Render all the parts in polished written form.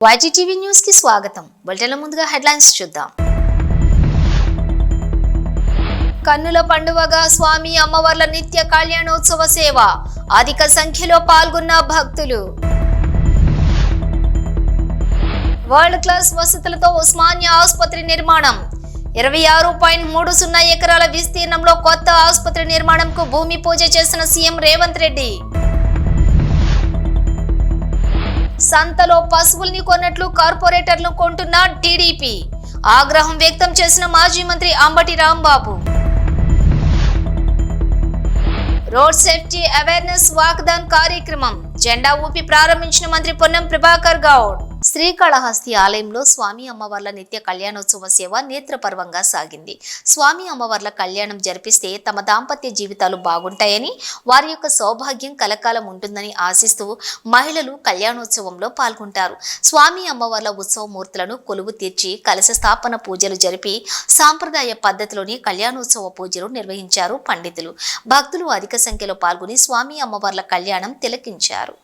YGTV news కి స్వాగతం. బులెటిన్ల ముందుగా హెడ్లైన్స్ చూద్దాం. కన్నుల పండువగా స్వామి అమ్మవార్ల నిత్య కళ్యాణోత్సవ సేవ. అధిక సంఖ్యలో పాల్గొన్న భక్తులు. వరల్డ్ క్లాస్ వసతులతో ఉస్మానియా ఆసుపత్రి నిర్మాణం. 26.30 ఎకరాల విస్తీర్ణంలో కొత్త ఆసుపత్రి నిర్మాణంకు భూమి పూజ చేసిన సీఎం రేవంత్ రెడ్డి. సంతలో పశువుల్ని కొన్నట్లు కార్పొరేటర్లు కొంటున్న టీడీపీ. ఆగ్రహం వ్యక్తం చేసిన మాజీ మంత్రి Ambati Rambabu. Road safety awareness walkathon కార్యక్రమం జెండా ఊపి ప్రారంభించిన మంత్రి పొన్నం ప్రభాకర్ గౌడ్. శ్రీకాళహస్తి ఆలయంలో స్వామి అమ్మవార్ల నిత్య కళ్యాణోత్సవ సేవ నేత్రపర్వంగా సాగింది. స్వామి అమ్మవార్ల కళ్యాణం జరిపిస్తే తమ దాంపత్య జీవితాలు బాగుంటాయని, వారి యొక్క సౌభాగ్యం కలకాలం ఉంటుందని ఆశిస్తూ మహిళలు కళ్యాణోత్సవంలో పాల్గొంటారు. స్వామి అమ్మవార్ల ఉత్సవమూర్తులను కొలువు తీర్చి కలశ స్థాపన పూజలు జరిపి సాంప్రదాయ పద్ధతిలోని కళ్యాణోత్సవ పూజలు నిర్వహించారు పండితులు. భక్తులు అధిక సంఖ్యలో పాల్గొని స్వామి అమ్మవార్ల కళ్యాణం తిలకించారు.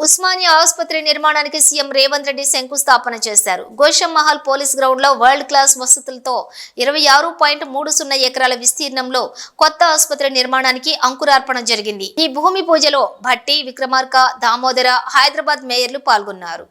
ఉస్మానియా ఆసుపత్రి నిర్మాణానికి సీఎం రేవంత్ రెడ్డి శంకుస్థాపన చేశారు. గోషం మహల్ పోలీస్ గ్రౌండ్ లో వరల్డ్ క్లాస్ వసతులతో 26.30 ఎకరాల విస్తీర్ణంలో కొత్త ఆసుపత్రి నిర్మాణానికి అంకురార్పణ జరిగింది. ఈ భూమి పూజలో భట్టి, విక్రమార్క, దామోదర, హైదరాబాద్ మేయర్లు పాల్గొన్నారు.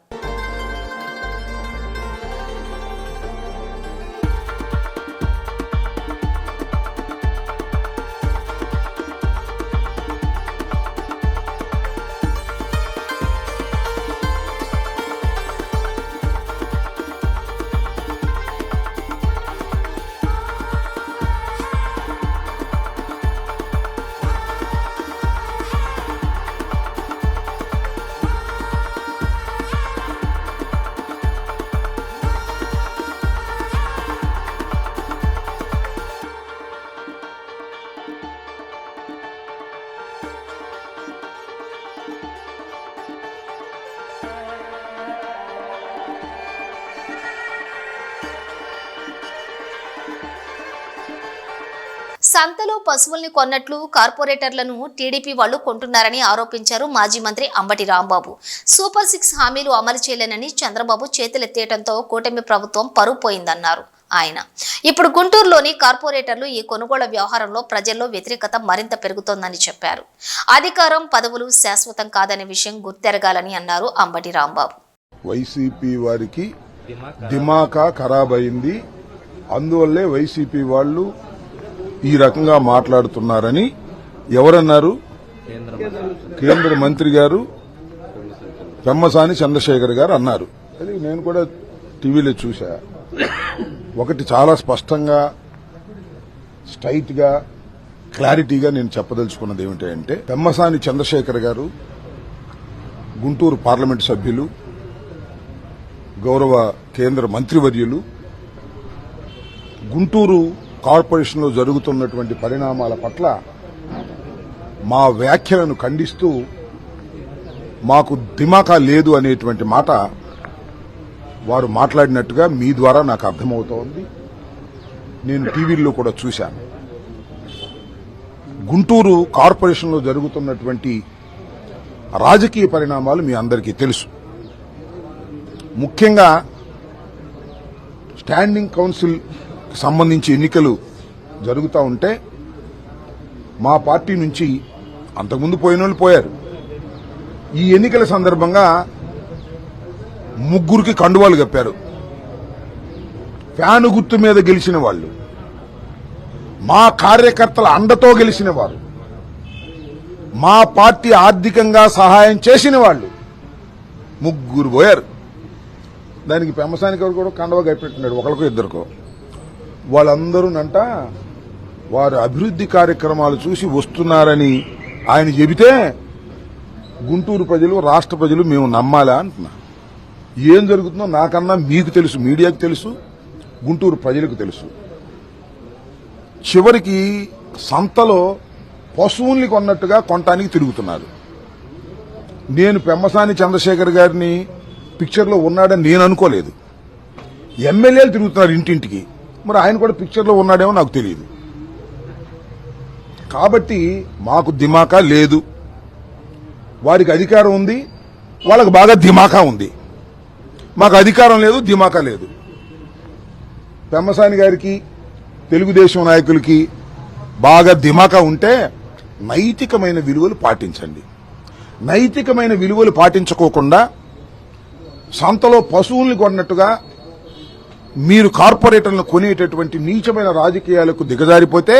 సంతలో పశువుల్ని కొన్నట్లు కార్పొరేటర్లను టీడీపీ వాళ్లు కొంటున్నారని ఆరోపించారు మాజీ మంత్రి అంబటి రాంబాబు. సూపర్ 6 హామీలు అమలు చేయలేనని చంద్రబాబు చేతులెత్తేయడంతో కూటమి ప్రభుత్వం పరువు పోయిందన్నారు ఆయన. ఇప్పుడు గుంటూరులోని కార్పొరేటర్లు ఈ కొనుగోళ్ల వ్యవహారంలో ప్రజల్లో వ్యతిరేకత మరింత పెరుగుతోందని చెప్పారు. అధికారం, పదవులు శాశ్వతం కాదనే విషయం గుర్తెరగాలని అన్నారు అంబటి రాంబాబు. వైసీపీ వారికి దిమాకా ఖరాబ్ అయింది, అందువల్లే వైసీపీ వాళ్ళు ఈ రకంగా మాట్లాడుతున్నారని ఎవరన్నారు? కేంద్ర మంత్రి గారు పెమ్మసాని చంద్రశేఖర్ గారు అన్నారు. అది నేను కూడా టీవీలో చూసా. ఒకటి చాలా స్పష్టంగా, స్ట్రైట్ గా, క్లారిటీగా నేను చెప్పదలుచుకున్నది ఏమిటంటే, పెమ్మసాని చంద్రశేఖర్ గారు గుంటూరు పార్లమెంటు సభ్యులు, గౌరవ కేంద్ర మంత్రివర్యులు, గుంటూరు కార్పొరేషన్లో జరుగుతున్నటువంటి పరిణామాల పట్ల మా వ్యాఖ్యలను ఖండిస్తూ మాకు దిమాకా లేదు అనేటువంటి మాట వారు మాట్లాడినట్టుగా మీ ద్వారా నాకు అర్థమవుతోంది. నేను టీవీల్లో కూడా చూశాను. గుంటూరు కార్పొరేషన్లో జరుగుతున్నటువంటి రాజకీయ పరిణామాలు మీ అందరికీ తెలుసు. ముఖ్యంగా స్టాండింగ్ కౌన్సిల్ సంబంధించి ఎన్నికలు జరుగుతూ ఉంటే మా పార్టీ నుంచి అంతకుముందు పోయిన వాళ్ళు పోయారు. ఈ ఎన్నికల సందర్భంగా 3 కండువాలు కప్పారు. ఫ్యాను గుర్తు మీద గెలిచిన వాళ్ళు, మా కార్యకర్తల అండతో గెలిచిన వారు, మా పార్టీ ఆర్థికంగా సహాయం చేసిన వాళ్ళు 3 పోయారు. దానికి పెమ్మసానికి కూడా కండవ కప్పెట్టున్నాడు, ఒకరికో ఇద్దరికో. వాళ్ళందరూనంట వారు అభివృద్ధి కార్యక్రమాలు చూసి వస్తున్నారని ఆయన చెబితే గుంటూరు ప్రజలు, రాష్ట్ర ప్రజలు మేము నమ్మాలా అంటున్నా. ఏం జరుగుతుందో నాకన్నా మీకు తెలుసు, మీడియాకు తెలుసు, గుంటూరు ప్రజలకు తెలుసు. చివరికి సంతలో పశువుల్ని కొన్నట్టుగా కొనటానికి తిరుగుతున్నారు. నేను పెమ్మసాని చంద్రశేఖర్ గారిని పిక్చర్లో ఉన్నాడని నేను అనుకోలేదు. ఎమ్మెల్యేలు తిరుగుతున్నారు ఇంటింటికి, మరి ఆయన కూడా పిక్చర్లో ఉన్నాడేమో నాకు తెలియదు. కాబట్టి మాకు దిమాకా లేదు. వారికి అధికారం ఉంది, వాళ్ళకు బాగా దిమాకా ఉంది. మాకు అధికారం లేదు, దిమాకా లేదు. పెమ్మసాని గారికి, తెలుగుదేశం నాయకులకి బాగా దిమాకా ఉంటే నైతికమైన విలువలు పాటించండి. నైతికమైన విలువలు పాటించుకోకుండా సంతలో పశువుల్ని కొన్నట్టుగా మీరు కార్పొరేటర్లను కొనేటటువంటి నీచమైన రాజకీయాలకు దిగజారిపోతే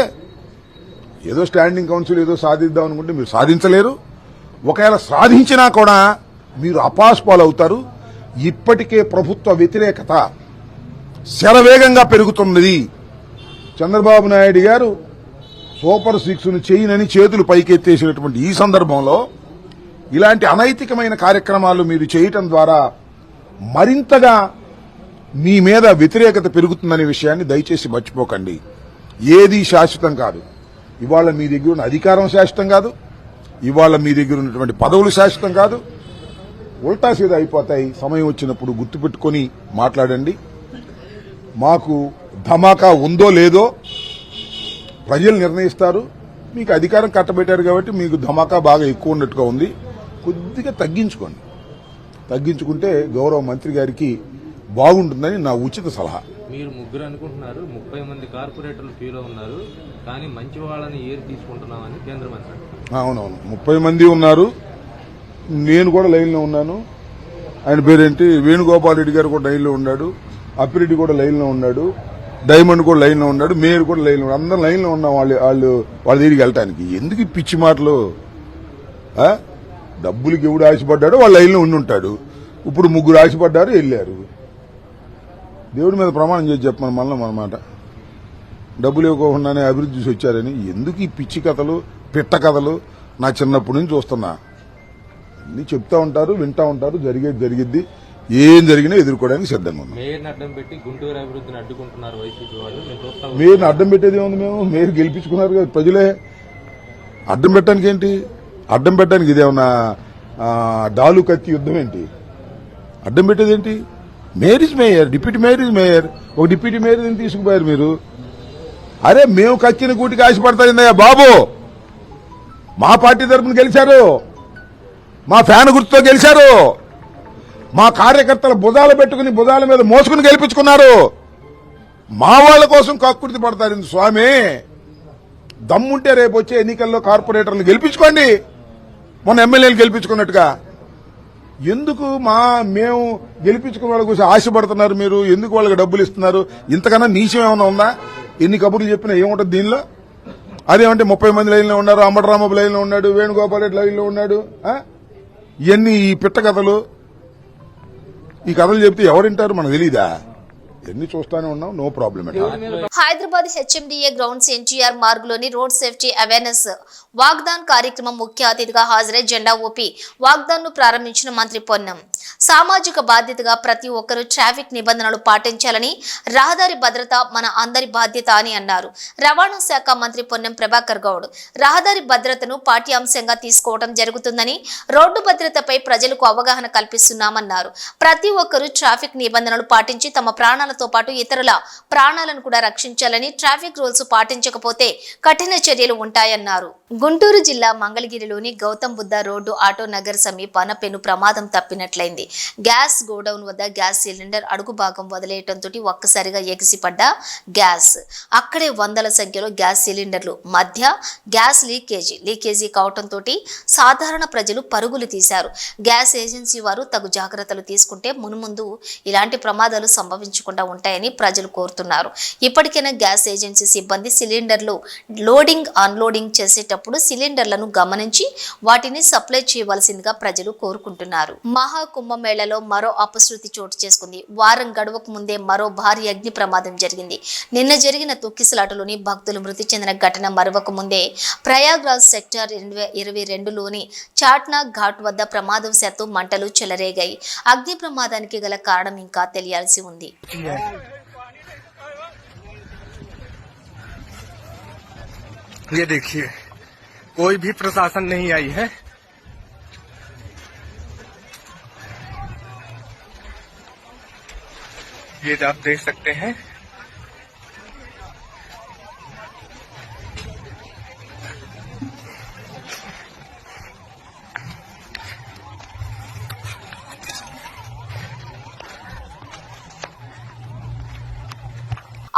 ఏదో స్టాండింగ్ కౌన్సిల్ ఏదో సాధిద్దాం అనుకుంటే మీరు సాధించలేరు. ఒకవేళ సాధించినా కూడా మీరు అపాస్పాలు అవుతారు. ఇప్పటికే ప్రభుత్వ వ్యతిరేకత శరవేగంగా పెరుగుతున్నది. చంద్రబాబు నాయుడు గారు సూపర్ 6ను చేయనని చేతులు పైకెత్తేసినటువంటి ఈ సందర్భంలో ఇలాంటి అనైతికమైన కార్యక్రమాలు మీరు చేయటం ద్వారా మరింతగా మీ మీద వ్యతిరేకత పెరుగుతుందనే విషయాన్ని దయచేసి మర్చిపోకండి. ఏది శాశ్వతం కాదు. ఇవాళ మీ దగ్గర ఉన్న అధికారం శాశ్వతం కాదు, ఇవాళ మీ దగ్గర ఉన్నటువంటి పదవులు శాశ్వతం కాదు. ఉల్టా సీదా అయిపోతాయి. సమయం వచ్చినప్పుడు గుర్తుపెట్టుకుని మాట్లాడండి. మాకు ధమాకా ఉందో లేదో ప్రజలు నిర్ణయిస్తారు. మీకు అధికారం కట్టబెట్టారు కాబట్టి మీకు ధమాకా బాగా ఎక్కువ ఉన్నట్టుగా ఉంది. కొద్దిగా తగ్గించుకుంటే గౌరవ మంత్రి గారికి బాగుంటుందని నా ఉచిత సలహా. మీరు ముగ్గురు అనుకుంటున్నారు, 30 మంది కార్పొరేటర్లు క్యూలో ఉన్నారు, కానీ మంచి వాళ్ళని ఏరి తీసుకుంటున్నామని కేంద్ర మంత్రి. అవునవును, 30 మంది ఉన్నారు, నేను కూడా లైన్లో ఉన్నాను. ఆయన పేరేంటి, వేణుగోపాల్ రెడ్డి గారు కూడా లైన్లో ఉన్నాడు, అప్పిరెడ్డి కూడా లైన్లో ఉన్నాడు, డైమండ్ కూడా లైన్లో ఉన్నాడు, మేయర్ కూడా లైన్లో ఉన్నాడు. అందరం లైన్లో ఉన్నాం వాళ్ళ దగ్గరికి వెళ్ళటానికి. ఎందుకు ఈ పిచ్చి మాటలు? డబ్బులకి ఎవడు ఆశపడ్డాడో వాళ్ళ లైన్లో ఉండి ఉంటాడు. ఇప్పుడు ముగ్గురు ఆశపడ్డారు, వెళ్ళారు. దేవుడి మీద ప్రమాణం చేసి చెప్పమని మళ్ళీ అన్నమాట, డబ్బులు ఇవ్వకుండానే అభివృద్ధి చూసి వచ్చారని. ఎందుకు ఈ పిచ్చి కథలు, పిట్ట కథలు? నా చిన్నప్పటి నుంచి చూస్తున్నా. అన్ని చెప్తా ఉంటారు, వింటా ఉంటారు, జరిగిద్ది. ఏం జరిగినా ఎదుర్కోవడానికి సిద్ధంగా ఉన్నాం. మేయర్ని అడ్డం పెట్టి గుంటూరు అభివృద్ధిని అడ్డుకుంటున్నారు వైసీపీ వాళ్ళు. మేయర్ని అడ్డం పెట్టేది ఏముంది? మేయర్ గెలిపించుకున్నారు కదా ప్రజలే. అడ్డం పెట్టడానికి ఏంటి? అడ్డం పెట్టడానికి ఇదేమన్నా డాలు కత్తి యుద్ధం ఏంటి? అడ్డం పెట్టేది ఏంటి? Mayor is mayor, deputy mayor is mayor. ఒక డిప్యూటీ మేయర్ తీసుకుపోయారు మీరు. అరే మేము కక్కిన కూటికి ఆశపడతాయిందయ్యా బాబు. మా పార్టీ తరఫున గెలిచారు, మా ఫ్యాన్ గుర్తుతో గెలిచారు, మా కార్యకర్తల భుజాలు పెట్టుకుని భుజాల మీద మోసుకుని గెలిపించుకున్నారు. మా వాళ్ల కోసం కక్కుర్తి పడతారు స్వామి. దమ్ముంటే రేపు వచ్చే ఎన్నికల్లో కార్పొరేటర్లు గెలిపించుకోండి, మొన్న ఎమ్మెల్యేలు గెలిపించుకున్నట్టుగా. ఎందుకు మేము గెలిపించుకున్న వాళ్ళ కోసం ఆశపడుతున్నారు మీరు? ఎందుకు వాళ్ళకి డబ్బులు ఇస్తున్నారు? ఇంతకన్నా నీచం ఏమైనా ఉందా? ఎన్ని కబుర్లు చెప్పినా ఏముంటుంది దీనిలో? అదేమంటే 30 మంది లైన్లో ఉన్నారు, అంబటరామబాబు లైన్లో ఉన్నాడు, వేణుగోపాల్ రెడ్డి లైన్లో ఉన్నాడు. ఇవన్నీ ఈ పిట్ట కథలు. ఈ కథలు చెప్తే ఎవరింటారు మనకు తెలీదా? ఎన్ని చూస్తానే ఉన్నాం, no problem. Hyderabad HMDA grounds NTR మార్గులోని రోడ్ సేఫ్టీ అవేర్నెస్ వాగ్దాన్ కార్యక్రమం ముఖ్య అతిథిగా హాజరై జెండా ఊపి వాగ్దాన్ ను ప్రారంభించిన మంత్రి పొన్నం. సామాజిక బాధ్యతగా ప్రతి ఒక్కరూ ట్రాఫిక్ నిబంధనలు పాటించాలని, రహదారి భద్రత మన అందరి బాధ్యత అని అన్నారు. రవాణా శాఖ మంత్రి పొన్నం ప్రభాకర్ గౌడ్ రహదారి భద్రతను పాఠ్యాంశంగా తీసుకోవడం జరుగుతుందని, రోడ్డు భద్రతపై ప్రజలకు అవగాహన కల్పిస్తున్నామన్నారు. ప్రతి ఒక్కరూ ట్రాఫిక్ నిబంధనలు పాటించి తమ ప్రాణాలతో పాటు ఇతరుల ప్రాణాలను కూడా రక్షించాలని, ట్రాఫిక్ రూల్స్ పాటించకపోతే కఠిన చర్యలు ఉంటాయన్నారు. గుంటూరు జిల్లా మంగళగిరిలోని గౌతమ్ బుద్ధ రోడ్డు ఆటో నగర్ సమీపాన పెను ప్రమాదం తప్పినట్లయింది. గ్యాస్ గోడౌన్ వద్ద గ్యాస్ సిలిండర్ అడుగు భాగం వదిలేయటంతో ఒక్కసారిగా ఎగిసిపడ్డ గ్యాస్, అక్కడే వందల సంఖ్యలో గ్యాస్ సిలిండర్లు మధ్య గ్యాస్ లీకేజీ కావటంతో సాధారణ ప్రజలు పరుగులు తీశారు. గ్యాస్ ఏజెన్సీ వారు తగు జాగ్రత్తలు తీసుకుంటే మున్ముందు ఇలాంటి ప్రమాదాలు సంభవించకుండా ఉంటాయని ప్రజలు కోరుతున్నారు. ఇప్పటికైనా గ్యాస్ ఏజెన్సీ సిబ్బంది సిలిండర్లు లోడింగ్ అన్లోడింగ్ చేసేటప్పుడు సిలిండర్లను గమనించి వాటిని సప్లై చేయవలసిందిగా ప్రజలు కోరుకుంటున్నారు. మహా కుంభమేళలో మరో అపశృతి చోటు చేసుకుంది. వారం గడువకు ముందే మరో భారీ అగ్ని ప్రమాదం జరిగింది. నిన్న జరిగిన తొక్కిసలాటలోని భక్తులు మృతి చెందిన ఘటన మరొక ముందే ప్రయాగ్రాజ్ సెక్టర్ 22లోని చాట్నా ఘాట్ వద్ద ప్రమాదవశాత్తు మంటలు చెలరేగాయి. అగ్ని ప్రమాదానికి గల కారణం ఇంకా తెలియాల్సి ఉంది. ये देखिए, कोई भी प्रशासन नहीं आई है। ये आप देख सकते हैं,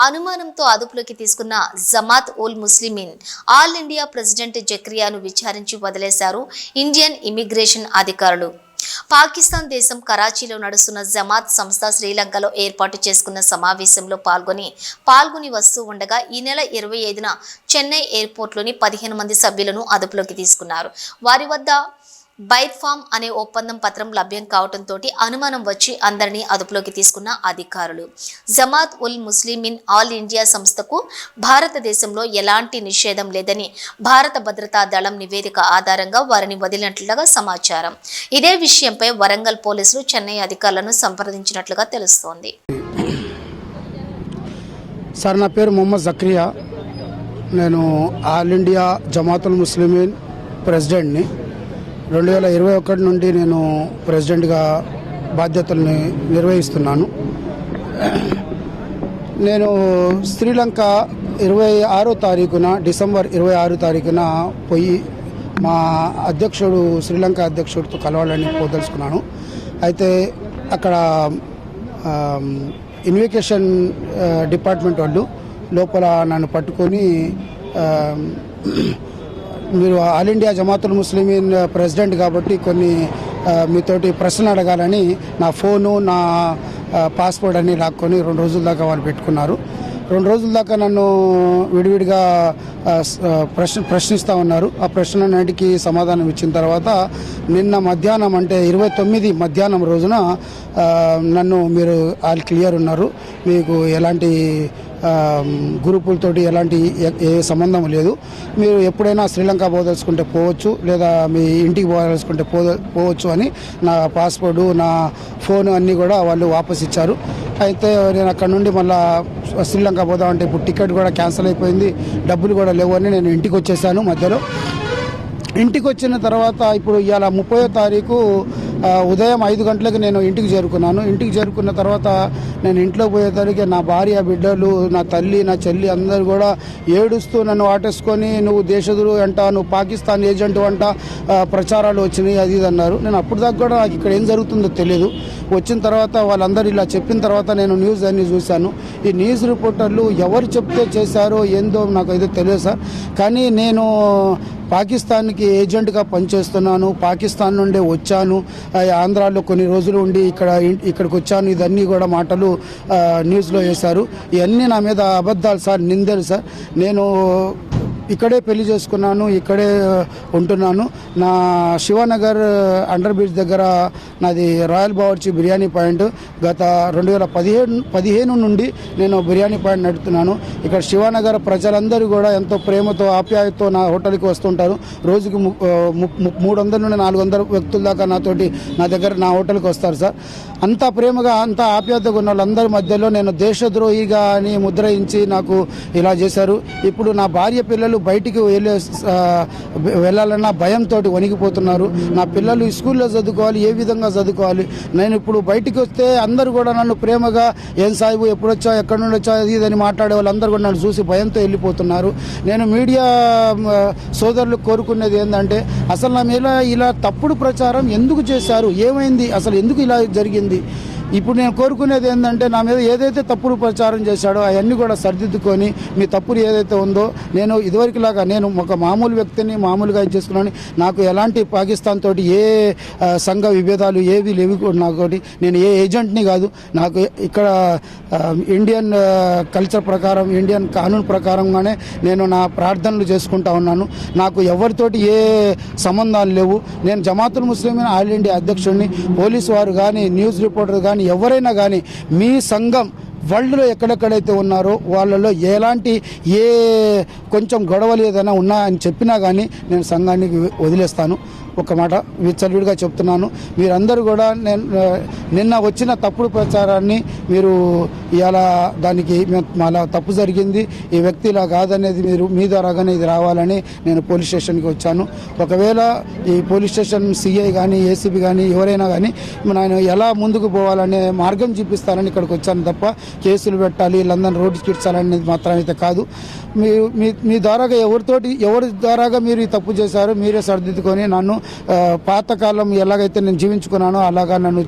అనుమానంతో అదుపులోకి తీసుకున్న జమాత్ ఉల్ ముస్లిమీన్ ఆల్ ఇండియా ప్రెసిడెంట్ జక్రియాను విచారించి వదిలేశారు ఇండియన్ ఇమిగ్రేషన్ అధికారులు. పాకిస్తాన్ దేశం కరాచీలో నడుస్తున్న జమాత్ సంస్థ శ్రీలంకలో ఏర్పాటు చేసుకున్న సమావేశంలో పాల్గొని వస్తూ ఉండగా ఈ నెల 25న చెన్నై ఎయిర్పోర్ట్లోని 15 మంది సభ్యులను అదుపులోకి తీసుకున్నారు. వారి వద్ద బైట్ ఫామ్ అనే ఒప్పందం పత్రం లభ్యం కావడంతో అనుమానం వచ్చి అందరినీ అదుపులోకి తీసుకున్న అధికారులు. జమాత్ ఉల్ ముస్లిమీన్ ఆల్ ఇండియా సంస్థకు భారతదేశంలో ఎలాంటి నిషేధం లేదని భారత భద్రతా దళం నివేదిక ఆధారంగా వారిని వదిలినట్లుగా సమాచారం. ఇదే విషయంపై వరంగల్ పోలీసులు చెన్నై అధికారులను సంప్రదించినట్లుగా తెలుస్తోంది. సార్, నా పేరు మొహమ్మద్ జక్రియా. నేను ఆల్ ఇండియా జమాతుల్ ముస్లిమీన్ ప్రెసిడెంట్ని. 2021 నుండి నేను ప్రెసిడెంట్గా బాధ్యతల్ని నిర్వహిస్తున్నాను. నేను శ్రీలంక 26వ తారీఖున డిసెంబర్ 26 తారీఖున పోయి మా అధ్యక్షుడు శ్రీలంక అధ్యక్షుడితో కలవాలని పోదలుచుకున్నాను. అయితే అక్కడ ఇన్వెస్టిగేషన్ డిపార్ట్మెంట్ వాళ్ళు లోపల నన్ను పట్టుకొని మీరు all India Jamatul Muslimeen president కాబట్టి కొన్ని మీతోటి ప్రశ్నలు అడగాలని నా ఫోను, నా పాస్పోర్ట్ అన్నీ లాక్కొని 2 రోజుల దాకా వాళ్ళు పెట్టుకున్నారు. 2 రోజుల దాకా నన్ను విడివిడిగా ప్రశ్నిస్తూ ఉన్నారు. ఆ ప్రశ్నలన్నిటికీ సమాధానం ఇచ్చిన తర్వాత నిన్న మధ్యాహ్నం అంటే 29 మధ్యాహ్నం రోజున నన్ను మీరు ఆల్ క్లియర్ ఉన్నారు, మీకు ఎలాంటి గ్రూపులతోటి ఎలాంటి ఏ సంబంధం లేదు, మీరు ఎప్పుడైనా శ్రీలంక పోదలుచుకుంటే పోవచ్చు, లేదా మీ ఇంటికి పోదలుచుకుంటే పోవచ్చు అని నా పాస్పోర్టు, నా ఫోన్ అన్నీ కూడా వాళ్ళు వాపస్ ఇచ్చారు. అయితే నేను అక్కడ నుండి మళ్ళీ శ్రీలంక పోదామంటే ఇప్పుడు టికెట్ కూడా క్యాన్సిల్ అయిపోయింది, డబ్బులు కూడా లేవు అని నేను ఇంటికి వచ్చేసాను. మధ్యలో ఇంటికి వచ్చిన తర్వాత ఇప్పుడు ఇవాళ 30వ తారీఖు ఉదయం 5 గంటలకు నేను ఇంటికి చేరుకున్నాను. ఇంటికి చేరుకున్న తర్వాత నేను ఇంట్లో పోయేసరికి నా భార్య, బిడ్డలు, నా తల్లి, నా చెల్లి అందరూ కూడా ఏడుస్తూ నన్ను వాటేసుకొని నువ్వు దేశద్రోహి అంట, నువ్వు పాకిస్తాన్ ఏజెంట్ అంట, ప్రచారాలు వచ్చినాయి అది ఇది అన్నారు. నేను అప్పుడు దాకా కూడా నాకు ఇక్కడ ఏం జరుగుతుందో తెలియదు. వచ్చిన తర్వాత వాళ్ళందరూ ఇలా చెప్పిన తర్వాత నేను న్యూస్ అన్నీ చూశాను. ఈ న్యూస్ రిపోర్టర్లు ఎవరు చెప్తే చేశారో ఏందో నాకు అయితే తెలియదు సార్. కానీ నేను పాకిస్తాన్కి ఏజెంట్గా పనిచేస్తున్నాను, పాకిస్తాన్ నుండే వచ్చాను, ఆంధ్రాలో కొన్ని రోజులు ఉండి ఇక్కడికి వచ్చాను, ఇదన్నీ కూడా మాటలు న్యూస్లో వేశారు. ఇవన్నీ నా మీద అబద్ధాలు సార్, నిందలు సార్. నేను ఇక్కడే పెళ్లి చేసుకున్నాను, ఇక్కడే ఉంటున్నాను. నా శివనగర్ అండర్ బ్రిడ్జ్ దగ్గర నాది రాయల్ బావర్చి బిర్యానీ పాయింట్. గత 2015 నుండి నేను బిర్యానీ పాయింట్ నడుపుతున్నాను. ఇక్కడ శివనగర్ ప్రజలందరూ కూడా ఎంతో ప్రేమతో, ఆప్యాయతతో నా హోటల్కి వస్తుంటారు. రోజుకి 300 నుండి 400 వ్యక్తుల దాకా నా దగ్గర నా హోటల్కి వస్తారు సార్. అంత ప్రేమగా, అంత ఆప్యాయతగా ఉన్న వాళ్ళందరి మధ్యలో నేను దేశద్రోహిగా అని ముద్రయించి నాకు ఇలా చేశారు. ఇప్పుడు నా భార్య, పిల్లలు బయటికి వెళ్ళాలన్న భయంతో వణికిపోతున్నారు. నా పిల్లలు స్కూల్లో చదువుకోవాలి, ఏ విధంగా చదువుకోవాలి. నేను ఇప్పుడు బయటికి వస్తే అందరూ కూడా నన్ను ప్రేమగా ఏం సాయిబు ఎప్పుడొచ్చా, ఎక్కడి నుండి వచ్చా, ఇదని మాట్లాడే వాళ్ళందరూ కూడా నన్ను చూసి భయంతో వెళ్ళిపోతున్నారు. నేను మీడియా సోదరులు కోరుకునేది ఏంటంటే అసలు నా మీద ఇలా తప్పుడు ప్రచారం ఎందుకు చేశారు, ఏమైంది, అసలు ఎందుకు ఇలా జరిగింది. ఇప్పుడు నేను కోరుకునేది ఏంటంటే నా మీద ఏదైతే తప్పుడు ప్రచారం చేశాడో అవన్నీ కూడా సరిదిద్దుకొని మీ తప్పుడు ఏదైతే ఉందో, నేను ఇదివరకులాగా నేను ఒక మామూలు వ్యక్తిని మామూలుగా చేసుకున్నాను. నాకు ఎలాంటి పాకిస్తాన్ తోటి ఏ సంఘ విభేదాలు ఏవి లేవి. నాతోటి నేను ఏ ఏజెంట్ని కాదు. నాకు ఇక్కడ ఇండియన్ కల్చర్ ప్రకారం, ఇండియన్ కానూన్ ప్రకారంగానే నేను నా ప్రార్థనలు చేసుకుంటా ఉన్నాను. నాకు ఎవరితోటి ఏ సంబంధాలు లేవు. నేను జమాతుల్ ముస్లిమీన్ ఆల్ ఇండియా అధ్యక్షుడిని. పోలీసు వారు కానీ, న్యూస్ రిపోర్టర్ కానీ, ఎవరైనా కానీ మీ సంఘం వరల్డ్లో ఎక్కడెక్కడైతే ఉన్నారో వాళ్ళలో ఎలాంటి కొంచెం గొడవలు ఏదైనా ఉన్నాయని చెప్పినా కానీ నేను సంఘానికి వదిలేస్తాను. ఒక మాట విచ్చలవిడిగా చెప్తున్నాను. మీరందరూ కూడా నిన్న వచ్చిన తప్పుడు ప్రచారాన్ని మీరు ఇలా దానికి అలా తప్పు జరిగింది, ఈ వ్యక్తి ఇలా కాదనేది మీరు మీ ద్వారాగానే ఇది రావాలని నేను పోలీస్ స్టేషన్కి వచ్చాను. ఒకవేళ ఈ పోలీస్ స్టేషన్ సిఐ కానీ, ఏసీబీ కానీ ఎవరైనా కానీ నేను ఎలా ముందుకు పోవాలనే మార్గం చూపిస్తానని ఇక్కడికి వచ్చాను తప్ప కేసులు పెట్టాలి, లందన్ రోడ్డు కిడ్చాలనేది మాత్రం అయితే కాదు. మీ ద్వారాగా ఎవరి ద్వారాగా మీరు ఈ తప్పు చేశారో మీరే సరిదిద్దుకొని నన్ను పాతకాలం ఎలాగైతే నేను జీవించుకున్నానో అలాగా నన్ను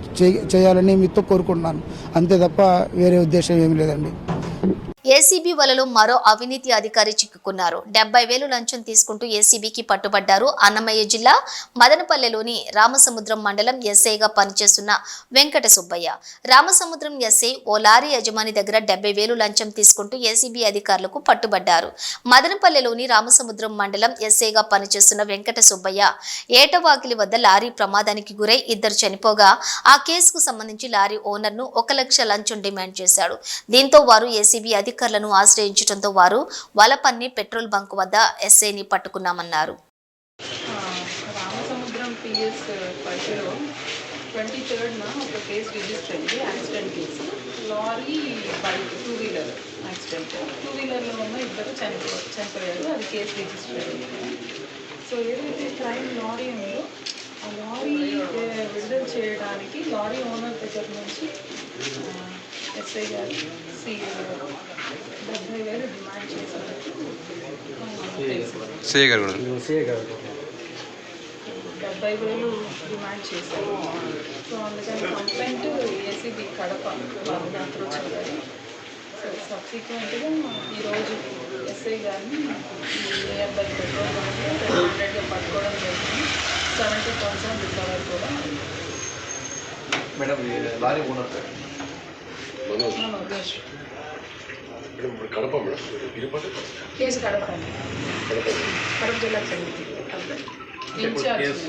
చేయాలని మీతో కోరుకుంటున్నాను. అంతే తప్ప వేరే ఉద్దేశం ఏమీ లేదండి. ఏసీబీ వలలో మరో అవినీతి అధికారి చిక్కుకున్నారు. 70,000 లంచం తీసుకుంటూ ఏసీబీకి పట్టుబడ్డారు. అన్నమయ్య జిల్లా మదనపల్లెలోని రామసముద్రం మండలం ఎస్ఐగా పనిచేస్తున్న వెంకట సుబ్బయ్య. రామసముద్రం ఎస్ఐ ఓ లారీ యజమాని దగ్గర 70,000 లంచం తీసుకుంటూ ఏసీబీ అధికారులకు పట్టుబడ్డారు. మదనపల్లెలోని రామసముద్రం మండలం ఎస్ఐగా పనిచేస్తున్న వెంకట సుబ్బయ్య ఏటవాకిలి వద్ద లారీ ప్రమాదానికి గురై 2 చనిపోగా ఆ కేసుకు సంబంధించి లారీ ఓనర్ను 1 లక్ష లంచం డిమాండ్ చేశాడు. దీంతో వారు ఏసీబీ అధికారులను ఆశ్రయించడంతో వారు వలపన్ని పెట్రోల్ బంక్ వద్ద ఎస్ఐని పట్టుకున్నామన్నారు. రామసముద్రం పిఎస్ పరిధిలో 23rd ఒక కేసు రిజిస్టర్ అయింది, యాక్సిడెంట్ కేసు. Lorry bike two wheeler accident. 2-వీలర్లో ఉన్న 2 చనిపోయారు. అది కేసు రిజిస్టర్ అయింది. సో ఏదైతే క్రైమ్ లారీ ఉందో ఆ లారీ విడుదల చేయడానికి లారీ ఓనర్ దగ్గర నుంచి ఎస్ఐ గారు, సిఐ గారు 70,000 డిమాండ్ చేసినట్టు. 70,000 డిమాండ్ చేశారు. సో అందుకని కంప్లైంట్ ఏసీబీ కడప వాళ్ళు అప్రోచ్ అయ్యారు. సో సబ్సిక్వెంట్గా ఈరోజు ఎస్ఐ గారిని నియర్ బై పెట్రోల్ బంక్లో 200గా పట్టుకోవడం జరిగింది. 70,000 రికవర్ కూడా madam lorry owner sir Manoj Kadapa madam Tirupati case Kadapa అండి. కడప జిల్లా చెందింది ఇన్ఛార్జ్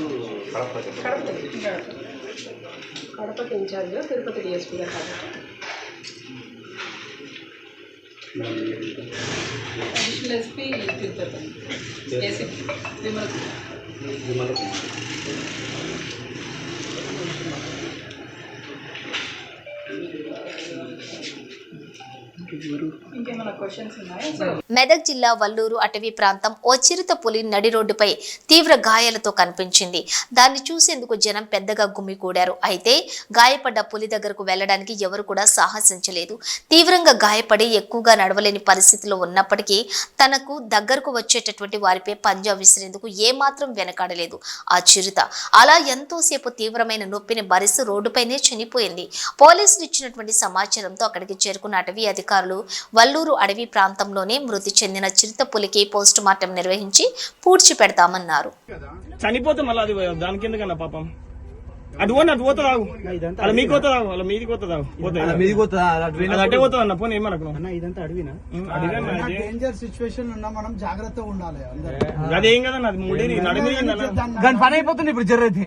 కడపకి ఇన్ఛార్జ్గా తిరుపతి డిఎస్పీ గారు కాబట్టి additional SP Tirupati ACP Vimal ఇంకేమైనా క్వశ్చన్స్ ఉన్నాయా? మెదక్ జిల్లా వల్లూరు అటవీ ప్రాంతం ఓ చిరుత పులి నడి రోడ్డుపై తీవ్ర గాయాలతో కనిపించింది. దాన్ని చూసేందుకు జనం పెద్దగా గుమికూడారు. అయితే గాయపడ్డ పులి దగ్గరకు వెళ్లడానికి ఎవరు కూడా సాహసించలేదు. తీవ్రంగా గాయపడి ఎక్కువగా నడవలేని పరిస్థితిలో ఉన్నప్పటికీ తనకు దగ్గరకు వచ్చేటటువంటి వారిపై పంజా విసిరేందుకు ఏమాత్రం వెనకాడలేదు ఆ చిరుత. అలా ఎంతోసేపు తీవ్రమైన నొప్పిని భరిస్తూ రోడ్డుపైనే చనిపోయింది. పోలీసులు ఇచ్చినటువంటి సమాచారంతో అక్కడికి చేరుకున్న అటవీ అధికారులు వల్లూరు అడవి ప్రాంతంలోనే మృతి చెందిన చిరుత పులికి పోస్ట్ మార్టం నిర్వహించి పూడ్చి పెడతామన్నారు. చనిపోతే మళ్ళీ అది దానికి ఎందుకన్నా పాపం అటు పోతుంది అలా మీకు పోతుంది అలా మీది పోతుంది అటే పోతుంది అన్న పోనీ ఏమనకు ఇదంతా అడవినా డేంజర్ సిచ్యువేషన్ ఉన్నా మనం జాగ్రత్తగా ఉండాలి. అదేం కదన్న అది ముడి నడిమి పని అయిపోతుంది ఇప్పుడు జర్రైతే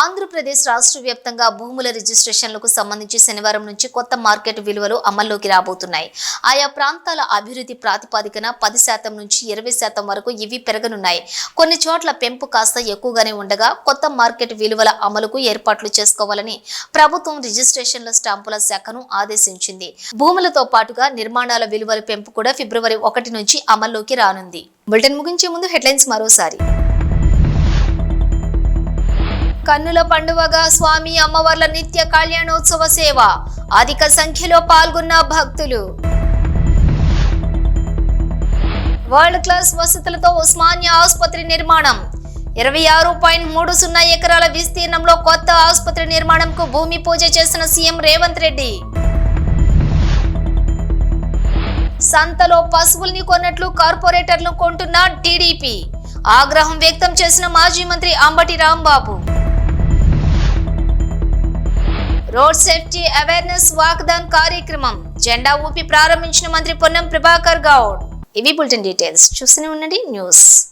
ఆంధ్రప్రదేశ్ రాష్ట్ర వ్యాప్తంగా భూముల రిజిస్ట్రేషన్లకు సంబంధించి శనివారం నుంచి కొత్త మార్కెట్ విలువలు అమల్లోకి రాబోతున్నాయి. ఆయా ప్రాంతాల అభివృద్ధి ప్రాతిపదికన 10% నుంచి 20% వరకు ఇవి పెరగనున్నాయి. కొన్ని చోట్ల పెంపు కాస్త ఎక్కువగానే ఉండగా కొత్త మార్కెట్ విలువల అమలుకు ఏర్పాట్లు చేసుకోవాలని ప్రభుత్వం రిజిస్ట్రేషన్ల స్టాంపుల శాఖను ఆదేశించింది. భూములతో పాటుగా నిర్మాణాల విలువల పెంపు కూడా ఫిబ్రవరి 1 నుంచి అమల్లోకి రానుంది. బులెటిన్ ముగించే ముందు హెడ్లైన్స్ మరోసారి. కన్నుల పండువగా స్వామి అమ్మవార్ల నిత్య కళ్యాణోత్సవ సేవ, అధిక సంఖ్యలో పాల్గొన్న భక్తులు. వరల్డ్ క్లాస్ వసతులతో ఉస్మానియా ఆసుపత్రి నిర్మాణం, 26.30 ఎకరాల విస్తీర్ణంలో కొత్త ఆసుపత్రి నిర్మాణంకు భూమి పూజ చేసిన సీఎం రేవంత్ రెడ్డి. సంతలో పశువుల్ని కొన్నట్లు కార్పొరేటర్లు కొంటున్న టీడీపీ, ఆగ్రహం వ్యక్తం చేసిన మాజీ మంత్రి Ambati Rambabu. Road safety awareness walkathon కార్యక్రమం జెండా ఊపి ప్రారంభించిన మంత్రి పొన్నం ప్రభాకర్ గౌడ్. ఇవి బులెటిన్ డీటెయిల్స్. చూస్తూనే ఉండండి న్యూస్.